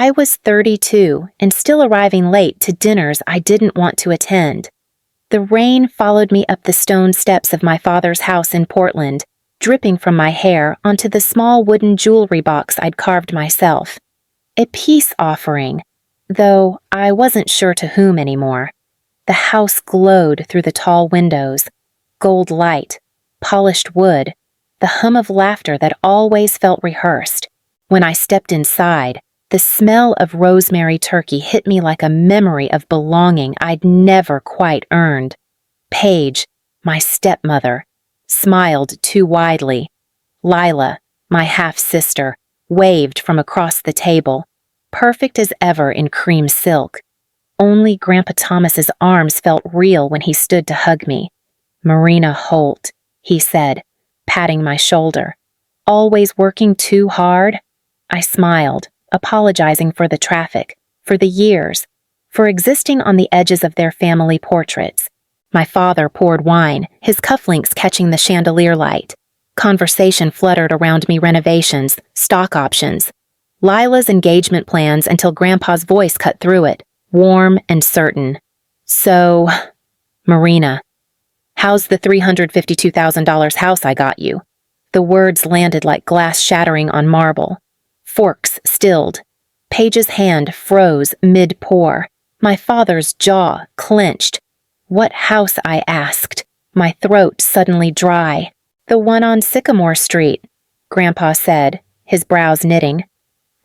I was 32 and still arriving late to dinners I didn't want to attend. The rain followed me up the stone steps of my father's house in Portland, dripping from my hair onto the small wooden jewelry box I'd carved myself. A peace offering, though I wasn't sure to whom anymore. The house glowed through the tall windows, gold light, polished wood, the hum of laughter that always felt rehearsed. When I stepped inside, the smell of rosemary turkey hit me like a memory of belonging I'd never quite earned. Paige, my stepmother, smiled too widely. Lila, my half-sister, waved from across the table, perfect as ever in cream silk. Only Grandpa Thomas's arms felt real when he stood to hug me. "Marina Holt," he said, patting my shoulder. "Always working too hard?" I smiled, apologizing for the traffic, for the years, for existing on the edges of their family portraits. My father poured wine, his cufflinks catching the chandelier light. Conversation fluttered around me: renovations, stock options, Lila's engagement plans, until Grandpa's voice cut through it, warm and certain. "So, Marina, how's the $352,000 house I got you?" The words landed like glass shattering on marble. Forks stilled. Paige's hand froze mid-pour. My father's jaw clenched. "What house?" I asked, my throat suddenly dry. "The one on Sycamore Street," Grandpa said, his brows knitting.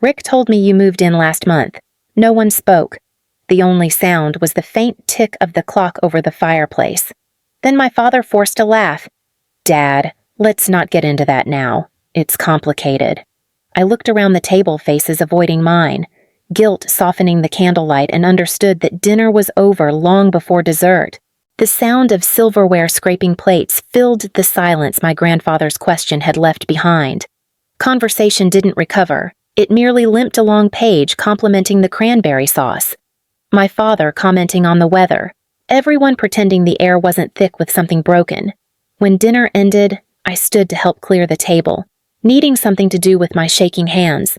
"Rick told me you moved in last month." No one spoke. The only sound was the faint tick of the clock over the fireplace. Then my father forced a laugh. "Dad, let's not get into that now. It's complicated." I looked around the table faces, avoiding mine, guilt softening the candlelight, and understood that dinner was over long before dessert. The sound of silverware scraping plates filled the silence my grandfather's question had left behind. Conversation didn't recover. It merely limped along Paige, complimenting the cranberry sauce. My father commenting on the weather. Everyone pretending the air wasn't thick with something broken. When dinner ended, I stood to help clear the table, needing something to do with my shaking hands.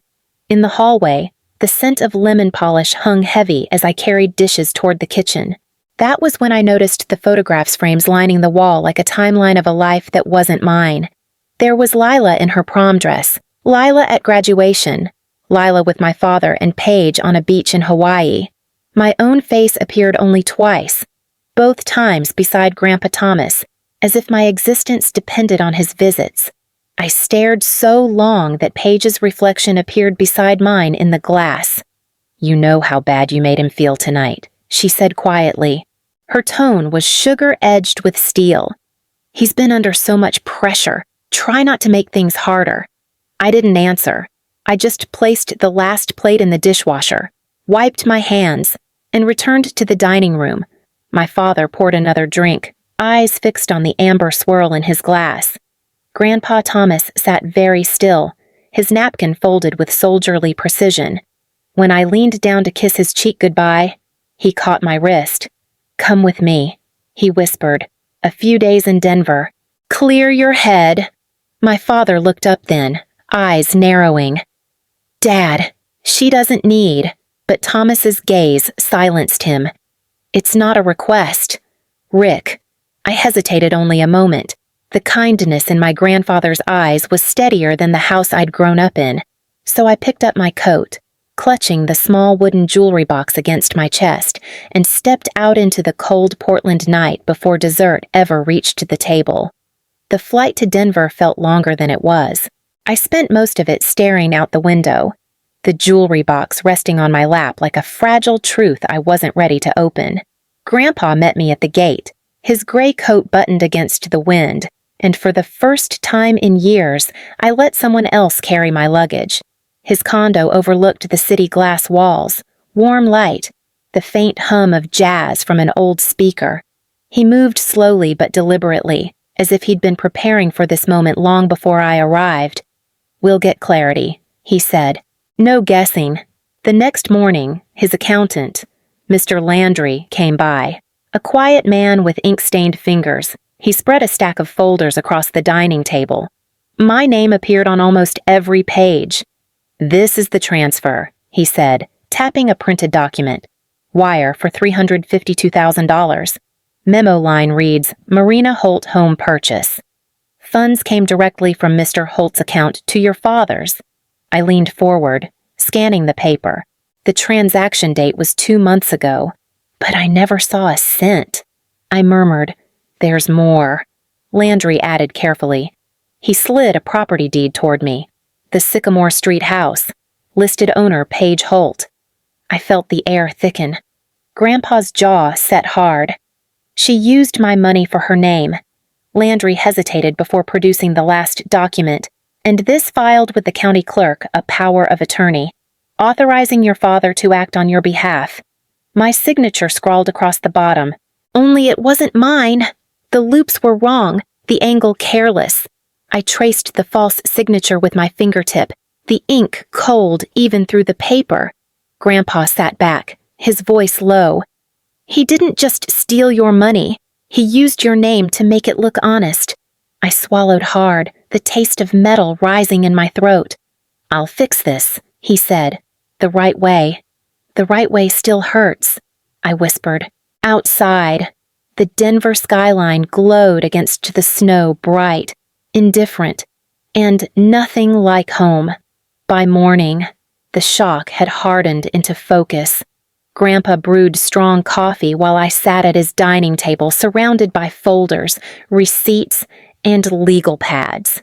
In the hallway, the scent of lemon polish hung heavy as I carried dishes toward the kitchen. That was when I noticed the photographs frames lining the wall like a timeline of a life that wasn't mine. There was Lila in her prom dress, Lila at graduation, Lila with my father, and Paige on a beach in Hawaii. My own face appeared only twice, both times beside Grandpa Thomas, as if my existence depended on his visits. I stared so long that Paige's reflection appeared beside mine in the glass. "You know how bad you made him feel tonight," she said quietly. Her tone was sugar-edged with steel. "He's been under so much pressure. Try not to make things harder." I didn't answer. I just placed the last plate in the dishwasher, wiped my hands, and returned to the dining room. My father poured another drink, eyes fixed on the amber swirl in his glass. Grandpa Thomas sat very still, his napkin folded with soldierly precision. When I leaned down to kiss his cheek goodbye, he caught my wrist. "Come with me," he whispered. "A few days in Denver. Clear your head." My father looked up then, eyes narrowing. "Dad, she doesn't need," but Thomas's gaze silenced him. "It's not a request. Rick." I hesitated only a moment. The kindness in my grandfather's eyes was steadier than the house I'd grown up in, so I picked up my coat, clutching the small wooden jewelry box against my chest, and stepped out into the cold Portland night before dessert ever reached the table. The flight to Denver felt longer than it was. I spent most of it staring out the window, the jewelry box resting on my lap like a fragile truth I wasn't ready to open. Grandpa met me at the gate, his gray coat buttoned against the wind, and for the first time in years, I let someone else carry my luggage. His condo overlooked the city glass walls, warm light, the faint hum of jazz from an old speaker. He moved slowly but deliberately, as if he'd been preparing for this moment long before I arrived. "We'll get clarity," he said. No guessing. The next morning, his accountant, Mr. Landry, came by. A quiet man with ink-stained fingers. He spread a stack of folders across the dining table. My name appeared on almost every page. "This is the transfer," he said, tapping a printed document. Wire for $352,000. Memo line reads, Marina Holt home purchase. Funds came directly from Mr. Holt's account to your father's. I leaned forward, scanning the paper. The transaction date was 2 months ago, but I never saw a cent. I murmured, There's more. Landry added carefully. He slid a property deed toward me. The Sycamore Street house. Listed owner Paige Holt. I felt the air thicken. Grandpa's jaw set hard. She used my money for her name. Landry hesitated before producing the last document, and this filed with the county clerk a power of attorney, authorizing your father to act on your behalf. My signature scrawled across the bottom. Only it wasn't mine. The loops were wrong, the angle careless. I traced the false signature with my fingertip, the ink cold even through the paper. Grandpa sat back, his voice low. He didn't just steal your money. He used your name to make it look honest. I swallowed hard, the taste of metal rising in my throat. I'll fix this, he said. The right way. The right way still hurts, I whispered. Outside. The Denver skyline glowed against the snow, bright, indifferent, and nothing like home. By morning, the shock had hardened into focus. Grandpa brewed strong coffee while I sat at his dining table surrounded by folders, receipts, and legal pads.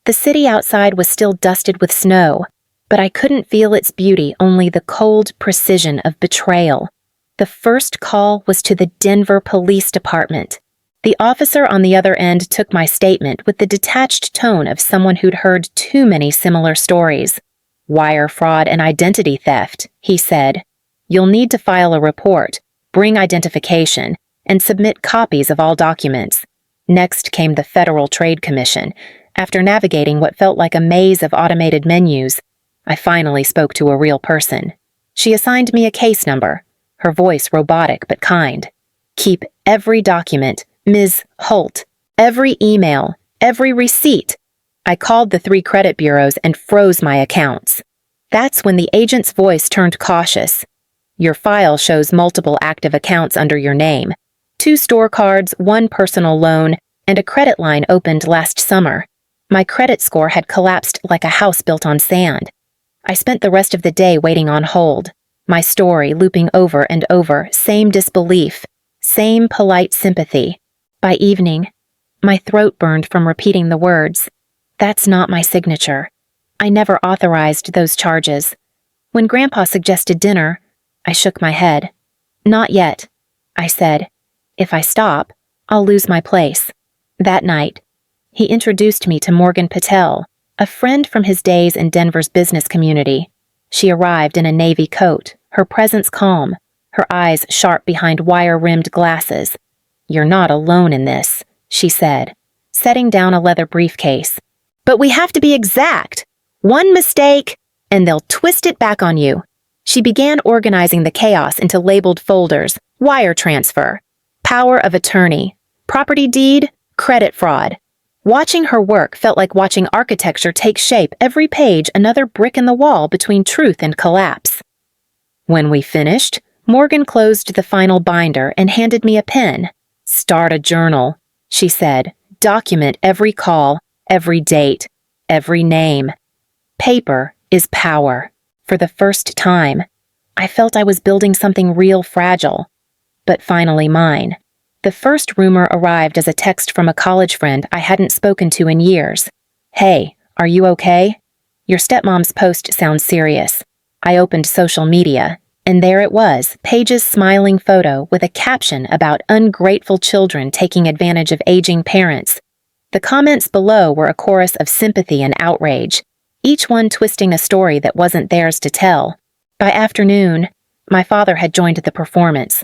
The city outside was still dusted with snow, but I couldn't feel its beauty, only the cold precision of betrayal. The first call was to the Denver Police Department. The officer on the other end took my statement with the detached tone of someone who'd heard too many similar stories. Wire fraud and identity theft, he said. You'll need to file a report, bring identification, and submit copies of all documents. Next came the Federal Trade Commission. After navigating what felt like a maze of automated menus, I finally spoke to a real person. She assigned me a case number, her voice robotic but kind. Keep every document, Ms. Holt, every email, every receipt. I called the 3 credit bureaus and froze my accounts. That's when the agent's voice turned cautious. Your file shows multiple active accounts under your name. 2 store cards, 1 personal loan, and a credit line opened last summer. My credit score had collapsed like a house built on sand. I spent the rest of the day waiting on hold, my story looping over and over, same disbelief, same polite sympathy. By evening, my throat burned from repeating the words. That's not my signature. I never authorized those charges. When Grandpa suggested dinner, I shook my head. Not yet, I said. If I stop, I'll lose my place. That night, he introduced me to Morgan Patel, a friend from his days in Denver's business community. She arrived in a navy coat, her presence calm, her eyes sharp behind wire-rimmed glasses. You're not alone in this, she said, setting down a leather briefcase. But we have to be exact. One mistake, and they'll twist it back on you. She began organizing the chaos into labeled folders: wire transfer, power of attorney, property deed, credit fraud. Watching her work felt like watching architecture take shape, every page another brick in the wall between truth and collapse. When we finished, Morgan closed the final binder and handed me a pen. Start a journal, she said. Document every call, every date, every name. Paper is power. For the first time, I felt I was building something real fragile, but finally mine. The first rumor arrived as a text from a college friend I hadn't spoken to in years. Hey, are you okay? Your stepmom's post sounds serious. I opened social media, and there it was, Paige's smiling photo with a caption about ungrateful children taking advantage of aging parents. The comments below were a chorus of sympathy and outrage, each one twisting a story that wasn't theirs to tell. By afternoon, my father had joined the performance.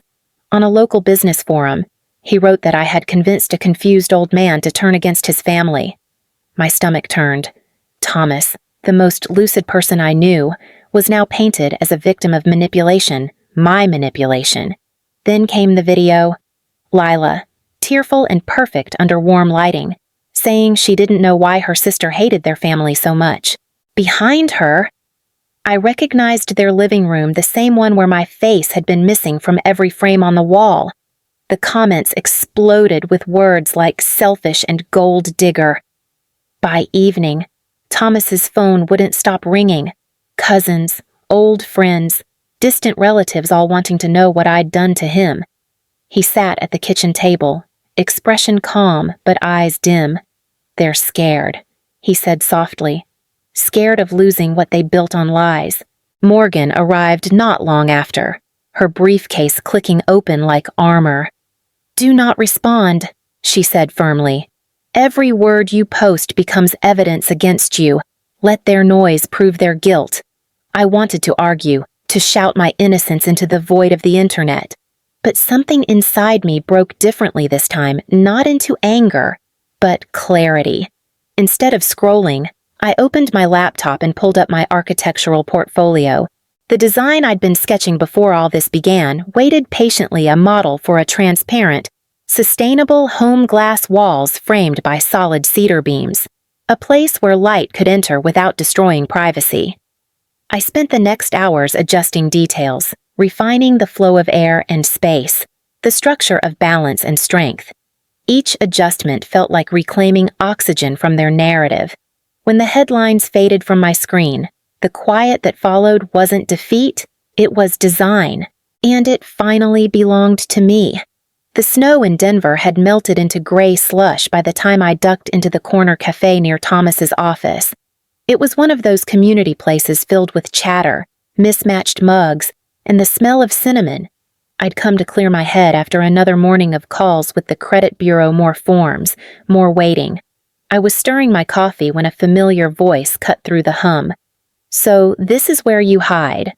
On a local business forum, he wrote that I had convinced a confused old man to turn against his family. My stomach turned. Thomas, the most lucid person I knew, was now painted as a victim of manipulation, my manipulation. Then came the video. Lila, tearful and perfect under warm lighting, saying she didn't know why her sister hated their family so much. Behind her, I recognized their living room, the same one where my face had been missing from every frame on the wall. The comments exploded with words like selfish and gold digger. By evening, Thomas's phone wouldn't stop ringing. Cousins, old friends, distant relatives all wanting to know what I'd done to him. He sat at the kitchen table, expression calm but eyes dim. "They're scared," he said softly. "Scared of losing what they built on lies." Morgan arrived not long after, her briefcase clicking open like armor. "Do not respond," she said firmly. "Every word you post becomes evidence against you. Let their noise prove their guilt." I wanted to argue, to shout my innocence into the void of the internet. But something inside me broke differently this time, not into anger, but clarity. Instead of scrolling, I opened my laptop and pulled up my architectural portfolio. The design I'd been sketching before all this began waited patiently, a model for a transparent, sustainable home glass walls framed by solid cedar beams, a place where light could enter without destroying privacy. I spent the next hours adjusting details, refining the flow of air and space, the structure of balance and strength. Each adjustment felt like reclaiming oxygen from their narrative. When the headlines faded from my screen, the quiet that followed wasn't defeat, it was design, and it finally belonged to me. The snow in Denver had melted into gray slush by the time I ducked into the corner cafe near Thomas's office. It was one of those community places filled with chatter, mismatched mugs, and the smell of cinnamon. I'd come to clear my head after another morning of calls with the credit bureau, more forms, more waiting. I was stirring my coffee when a familiar voice cut through the hum. "So this is where you hide."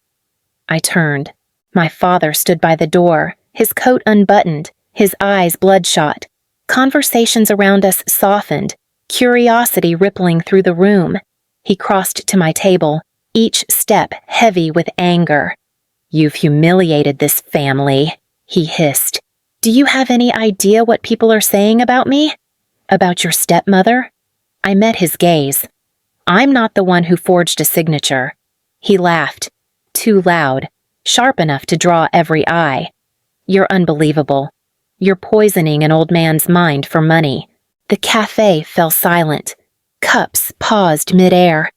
I turned. My father stood by the door, his coat unbuttoned, his eyes bloodshot. Conversations around us softened, curiosity rippling through the room. He crossed to my table, each step heavy with anger. "You've humiliated this family," he hissed. "Do you have any idea what people are saying about me? About your stepmother?" I met his gaze. "I'm not the one who forged a signature." He laughed, too loud, sharp enough to draw every eye. "You're unbelievable. You're poisoning an old man's mind for money." The cafe fell silent. Cups paused midair.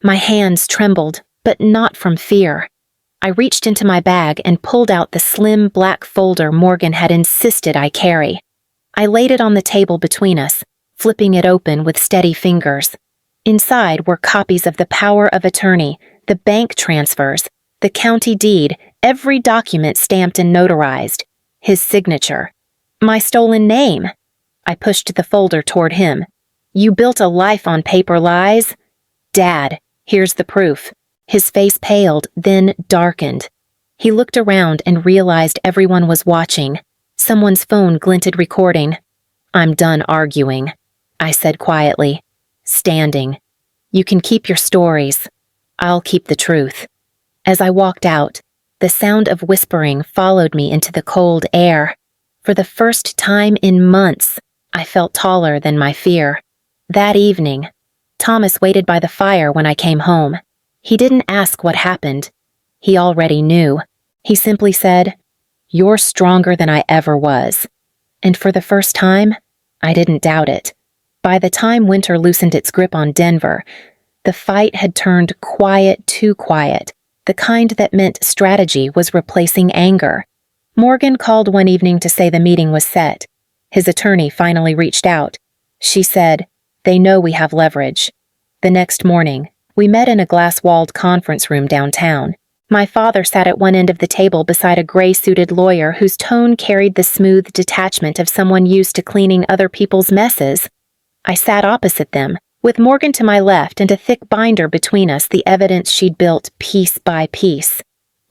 My hands trembled, but not from fear. I reached into my bag and pulled out the slim black folder Morgan had insisted I carry. I laid it on the table between us, flipping it open with steady fingers. Inside were copies of the power of attorney, the bank transfers, the county deed, every document stamped and notarized. His signature. My stolen name. I pushed the folder toward him. "You built a life on paper lies?" "Dad, here's the proof." His face paled, then darkened. He looked around and realized everyone was watching. Someone's phone glinted, recording. "I'm done arguing," I said quietly, standing. "You can keep your stories. I'll keep the truth." As I walked out, the sound of whispering followed me into the cold air. For the first time in months, I felt taller than my fear. That evening, Thomas waited by the fire when I came home. He didn't ask what happened. He already knew. He simply said, "You're stronger than I ever was." And for the first time, I didn't doubt it. By the time winter loosened its grip on Denver, the fight had turned quiet, too quiet, the kind that meant strategy was replacing anger. Morgan called one evening to say the meeting was set. His attorney finally reached out. She said, "They know we have leverage." The next morning, we met in a glass-walled conference room downtown. My father sat at one end of the table beside a gray-suited lawyer whose tone carried the smooth detachment of someone used to cleaning other people's messes. I sat opposite them, with Morgan to my left and a thick binder between us, the evidence she'd built piece by piece.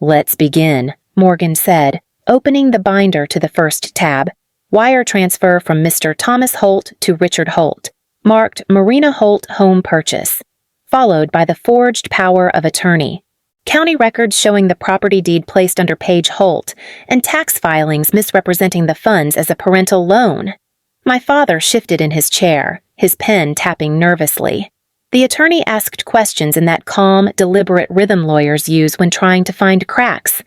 "Let's begin," Morgan said, opening the binder to the first tab. "Wire transfer from Mr. Thomas Holt to Richard Holt, marked Marina Holt Home Purchase," followed by the forged power of attorney. County records showing the property deed placed under Page Holt, and tax filings misrepresenting the funds as a parental loan. My father shifted in his chair, his pen tapping nervously. The attorney asked questions in that calm, deliberate rhythm lawyers use when trying to find cracks,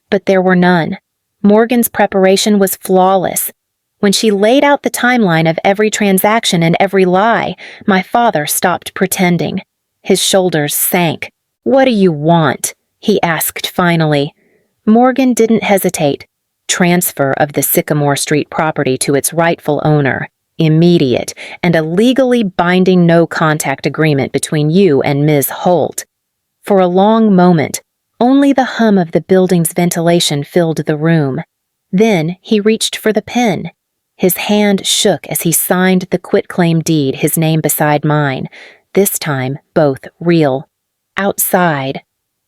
but there were none. Morgan's preparation was flawless. When she laid out the timeline of every transaction and every lie, my father stopped pretending. His shoulders sank. "What do you want?" he asked finally. Morgan didn't hesitate. Transfer of the Sycamore Street property to its rightful owner, immediate, and a legally binding no-contact agreement between you and Ms. Holt. For a long moment, only the hum of the building's ventilation filled the room. Then he reached for the pen. His hand shook as he signed the quitclaim deed, his name beside mine, this time both real. Outside,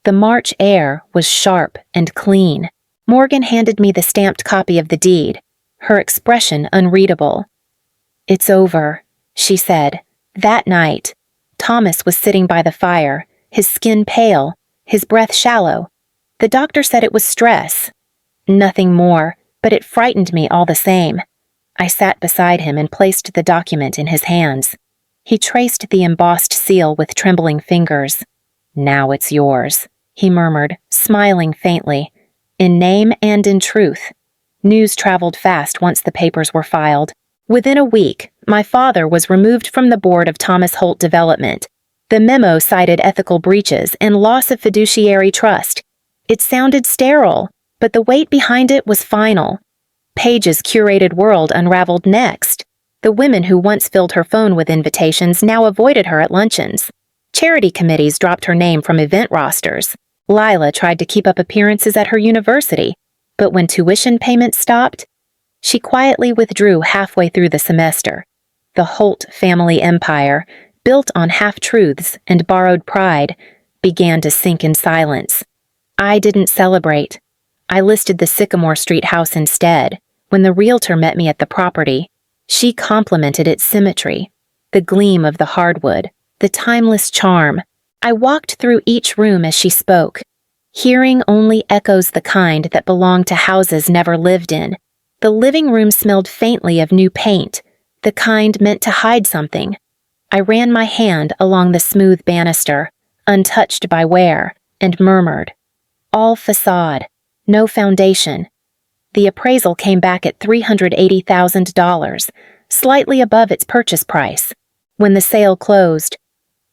the March air was sharp and clean. Morgan handed me the stamped copy of the deed, her expression unreadable. "It's over," she said. That night, Thomas was sitting by the fire, his skin pale, his breath shallow. The doctor said it was stress. Nothing more, but it frightened me all the same. I sat beside him and placed the document in his hands. He traced the embossed seal with trembling fingers. "Now it's yours," he murmured, smiling faintly. "In name and in truth." News traveled fast once the papers were filed. Within a week, my father was removed from the board of Thomas Holt Development. The memo cited ethical breaches and loss of fiduciary trust. It sounded sterile, but the weight behind it was final. Paige's curated world unraveled next. The women who once filled her phone with invitations now avoided her at luncheons. Charity committees dropped her name from event rosters. Lila tried to keep up appearances at her university, but when tuition payments stopped, she quietly withdrew halfway through the semester. The Holt family empire, built on half-truths and borrowed pride, began to sink in silence. I didn't celebrate. I listed the Sycamore Street house instead. When the realtor met me at the property, she complimented its symmetry, the gleam of the hardwood, the timeless charm. I walked through each room as she spoke, hearing only echoes the kind that belong to houses never lived in. The living room smelled faintly of new paint, the kind meant to hide something. I ran my hand along the smooth banister, untouched by wear, and murmured, "All facade, no foundation." The appraisal came back at $380,000, slightly above its purchase price. When the sale closed,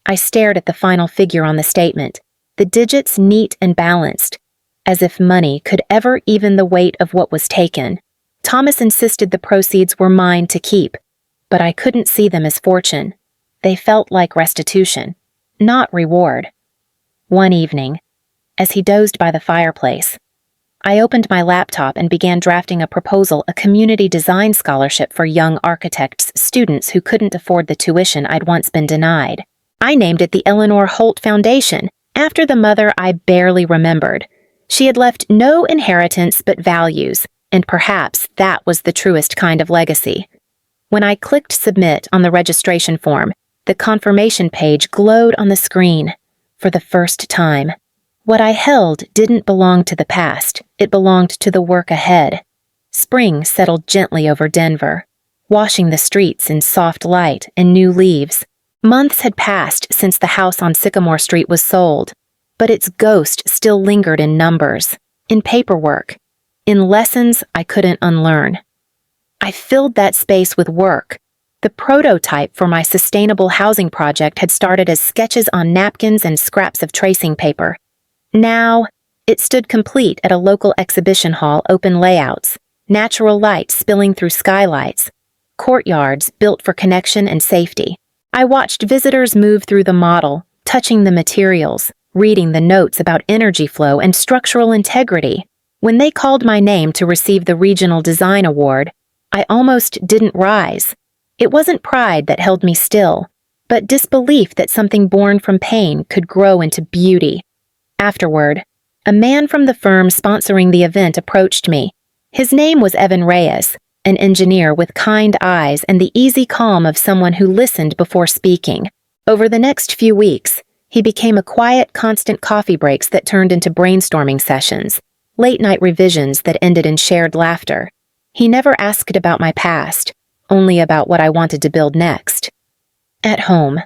I stared at the final figure on the statement, the digits neat and balanced, as if money could ever even the weight of what was taken. Thomas insisted the proceeds were mine to keep, but I couldn't see them as fortune. They felt like restitution, not reward. One evening, as he dozed by the fireplace, I opened my laptop and began drafting a proposal, a community design scholarship for young architects, students who couldn't afford the tuition I'd once been denied. I named it the Eleanor Holt Foundation, after the mother I barely remembered. She had left no inheritance but values, and perhaps that was the truest kind of legacy. When I clicked submit on the registration form, the confirmation page glowed on the screen. For the first time, what I held didn't belong to the past, it belonged to the work ahead. Spring settled gently over Denver, washing the streets in soft light and new leaves. Months had passed since the house on Sycamore Street was sold, but its ghost still lingered in numbers, in paperwork, in lessons I couldn't unlearn. I filled that space with work. The prototype for my sustainable housing project had started as sketches on napkins and scraps of tracing paper. Now, it stood complete at a local exhibition hall, open layouts, natural light spilling through skylights, courtyards built for connection and safety. I watched visitors move through the model, touching the materials, reading the notes about energy flow and structural integrity. When they called my name to receive the Regional Design Award, I almost didn't rise. It wasn't pride that held me still, but disbelief that something born from pain could grow into beauty. Afterward, a man from the firm sponsoring the event approached me. His name was Evan Reyes, an engineer with kind eyes and the easy calm of someone who listened before speaking. Over the next few weeks, he became a quiet, constant coffee breaks that turned into brainstorming sessions, late-night revisions that ended in shared laughter. He never asked about my past, only about what I wanted to build next. At home,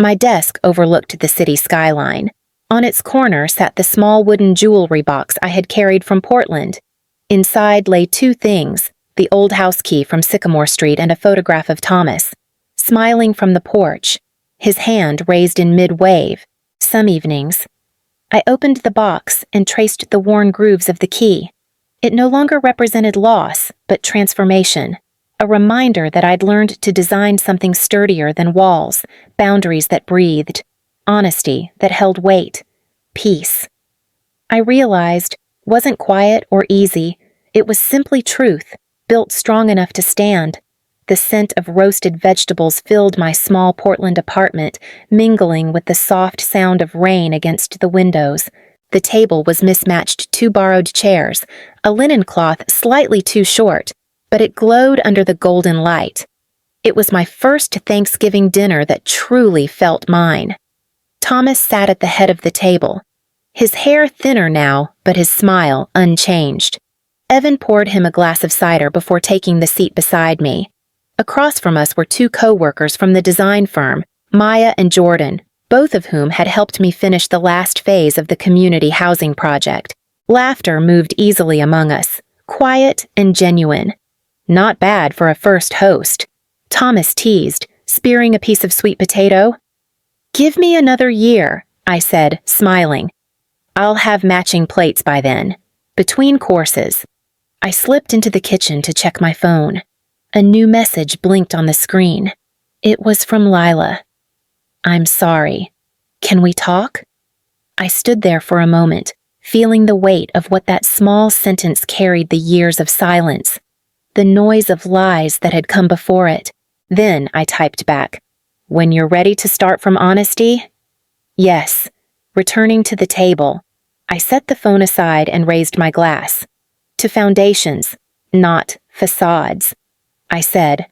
My desk overlooked the city skyline. On its corner sat the small wooden jewelry box I had carried from Portland. Inside lay two things, the old house key from Sycamore Street and a photograph of Thomas, smiling from the porch, his hand raised in mid-wave. Some evenings. I opened the box and traced the worn grooves of the key. It no longer represented loss, but transformation. A reminder that I'd learned to design something sturdier than walls, boundaries that breathed, honesty that held weight, peace. I realized, wasn't quiet or easy, it was simply truth, built strong enough to stand. The scent of roasted vegetables filled my small Portland apartment, mingling with the soft sound of rain against the windows. The table was mismatched two borrowed chairs, a linen cloth slightly too short, but it glowed under the golden light. It was my first Thanksgiving dinner that truly felt mine. Thomas sat at the head of the table, his hair thinner now, but his smile unchanged. Evan poured him a glass of cider before taking the seat beside me. Across from us were two co-workers from the design firm, Maya and Jordan, both of whom had helped me finish the last phase of the community housing project. Laughter moved easily among us, quiet and genuine. Not bad for a first host. Thomas teased, spearing a piece of sweet potato. "Give me another year," I said, smiling. "I'll have matching plates by then. Between courses." I slipped into the kitchen to check my phone. A new message blinked on the screen. It was from Lila. "I'm sorry. Can we talk?" I stood there for a moment, feeling the weight of what that small sentence carried, the years of silence, the noise of lies that had come before it. Then I typed back, "When you're ready to start from honesty?" "Yes." Returning to the table, I set the phone aside and raised my glass. "To foundations, not facades," I said.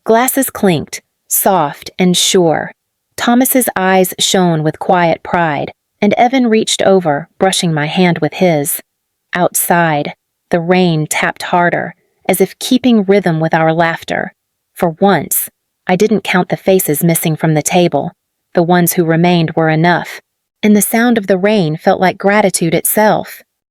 Glasses clinked, soft and sure. Thomas's eyes shone with quiet pride, and Evan reached over, brushing my hand with his. Outside, the rain tapped harder, as if keeping rhythm with our laughter. For once, I didn't count the faces missing from the table. The ones who remained were enough, and the sound of the rain felt like gratitude itself.